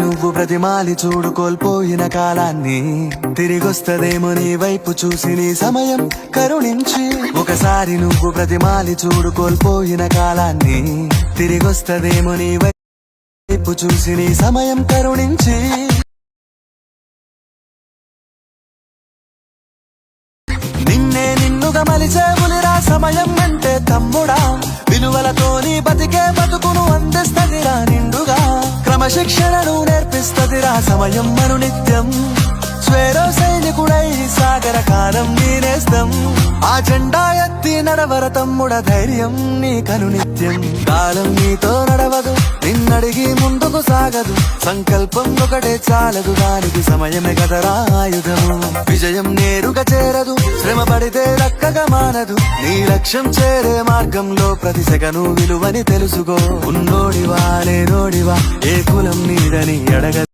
నువ్వు బ్రతిమాలి చూడు కోల్పోయిన కాలాన్ని, తిరిగొస్తదేమో నీ వైపు చూసి నీ సమయం కరుణించి. ఒకసారి నువ్వు బ్రతిమాలి చూడు కోల్పోయిన కాలాన్ని, తిరిగొస్తదేమో నీ వైపు చూసి నీ సమయం కరుణించి. నిన్నే నిన్నుగా మలిచేవులిరా సమయం అంటే తమ్ముడా, విలువలతోని బతికే బతుకును అందిస్తదిరా నిండుగా. క్రమశిక్షణను నేర్పిస్తదిరా సమయం మను నిత్యం, స్వేరో సైనికుడై సాగర కాలం నేనేస్తం. ఆ జెండా ఎత్తి నడవర తమ్ముడ ధైర్యం నీకను నిత్యం. కాలం నీతో నడవదు, నిన్నడిగి ముందుకు సాగదు, సంకల్పం ఒకటే చాలదు, దానికి సమయమే కదరా ఆయుధము. విజయం నేరుగా చేరదు, శ్రమ పడితే దక్కగా మానదు, నీ లక్ష్యం చేరే మార్గంలో ప్రతి సెకను విలువని తెలుసుకో. ఉన్నోడివా లేనోడివా ఏ కులం నీదని అడగ